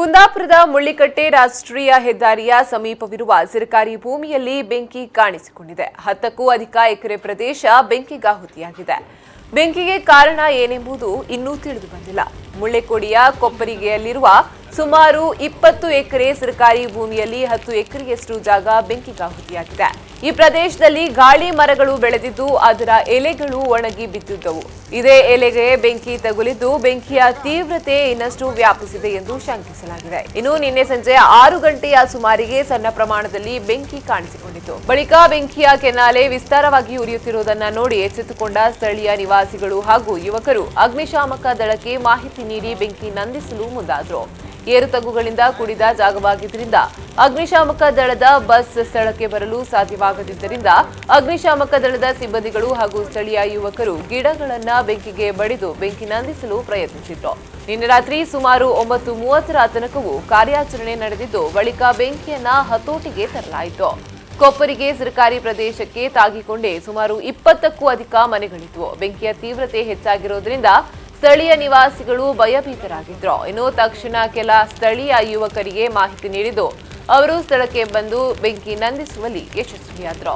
ಕುಂದಾಪುರದ ಮುಳ್ಳಿಕಟ್ಟೆ ರಾಷ್ಟ್ರೀಯ ಹೆದ್ದಾರಿಯ ಸಮೀಪವಿರುವ ಸರ್ಕಾರಿ ಭೂಮಿಯಲ್ಲಿ ಬೆಂಕಿ ಕಾಣಿಸಿಕೊಂಡಿದೆ. 10ಕ್ಕೂ ಅಧಿಕ ಎಕರೆ ಪ್ರದೇಶ ಬೆಂಕಿಗಾಹುತಿಯಾಗಿದೆ. ಬೆಂಕಿಗೆ ಕಾರಣ ಏನೆಂಬುದು ಇನ್ನೂ ತಿಳಿದು ಬಂದಿಲ್ಲ. ಮುಳ್ಳೆಕೊಡಿಯ ಕೊಪ್ಪರಿಗೆಯಲ್ಲಿರುವ ಸುಮಾರು 20 ಎಕರೆ ಸರ್ಕಾರಿ ಭೂಮಿಯಲ್ಲಿ 10 ಎಕರೆಯಷ್ಟು ಜಾಗ ಬೆಂಕಿಗಾಹುತಿಯಾಗಿದೆ. ಈ ಪ್ರದೇಶದಲ್ಲಿ ಗಾಳಿ ಮರಗಳು ಬೆಳೆದಿದ್ದು ಅದರ ಎಲೆಗಳು ಒಣಗಿ ಬಿದ್ದಿದ್ದವು. ಇದೇ ಎಲೆಗೆ ಬೆಂಕಿ ತಗುಲಿದ್ದು ಬೆಂಕಿಯ ತೀವ್ರತೆ ಇನ್ನಷ್ಟು ವ್ಯಾಪಿಸಿದೆ ಎಂದು ಶಂಕಿಸಲಾಗಿದೆ. ಇನ್ನು ನಿನ್ನೆ ಸಂಜೆ 6 ಗಂಟೆಯ ಸುಮಾರಿಗೆ ಸಣ್ಣ ಪ್ರಮಾಣದಲ್ಲಿ ಬೆಂಕಿ ಕಾಣಿಸಿಕೊಂಡಿತು. ಬಳಿಕ ಬೆಂಕಿಯ ಕೆನ್ನಾಲೆ ವಿಸ್ತಾರವಾಗಿ ಉರಿಯುತ್ತಿರುವುದನ್ನು ನೋಡಿ ಎಚ್ಚೆತ್ತುಕೊಂಡ ಸ್ಥಳೀಯ ನಿವಾಸಿಗಳು ಹಾಗೂ ಯುವಕರು ಅಗ್ನಿಶಾಮಕ ದಳಕ್ಕೆ ಮಾಹಿತಿ ನೀಡಿ ಬೆಂಕಿ ನಂದಿಸಲು ಮುಂದಾದರು. ಏರುತಗ್ಗುಗಳಿಂದ ಕೂಡಿದ ಜಾಗವಾಗಿದ್ದರಿಂದ ಅಗ್ನಿಶಾಮಕ ದಳದ ಬಸ್ ಸ್ಥಳಕ್ಕೆ ಬರಲು ಸಾಧ್ಯವಾಗದಿದ್ದರಿಂದ ಅಗ್ನಿಶಾಮಕ ದಳದ ಸಿಬ್ಬಂದಿಗಳು ಹಾಗೂ ಸ್ಥಳೀಯ ಯುವಕರು ಗಿಡಗಳನ್ನು ಬೆಂಕಿಗೆ ಬಡಿದು ಬೆಂಕಿ ನಂದಿಸಲು ಪ್ರಯತ್ನಿಸಿದ್ರು. ನಿನ್ನೆ ರಾತ್ರಿ ಸುಮಾರು 9:30ರ ತನಕವೂ ಕಾರ್ಯಾಚರಣೆ ನಡೆದಿದ್ದು ಬಳಿಕ ಬೆಂಕಿಯನ್ನ ಹತೋಟಿಗೆ ತರಲಾಯಿತು. ಕೊಪ್ಪರಿಗೆ ಸರ್ಕಾರಿ ಪ್ರದೇಶಕ್ಕೆ ತಾಗಿಕೊಂಡೇ ಸುಮಾರು 20ಕ್ಕೂ ಅಧಿಕ ಮನೆಗಳಿದ್ವು. ಬೆಂಕಿಯ ತೀವ್ರತೆ ಹೆಚ್ಚಾಗಿರೋದ್ರಿಂದ ಸ್ಥಳೀಯ ನಿವಾಸಿಗಳು ಭಯಭೀತರಾಗಿದ್ರು. ಇನ್ನು ತಕ್ಷಣ ಕೆಲ ಸ್ಥಳೀಯ ಯುವಕರಿಗೆ ಮಾಹಿತಿ ನೀಡಿದ್ದು ಅವರು ಸ್ಥಳಕ್ಕೆ ಬಂದು ಬೆಂಕಿ ನಂದಿಸುವಲ್ಲಿ ಯಶಸ್ವಿಯಾದರು.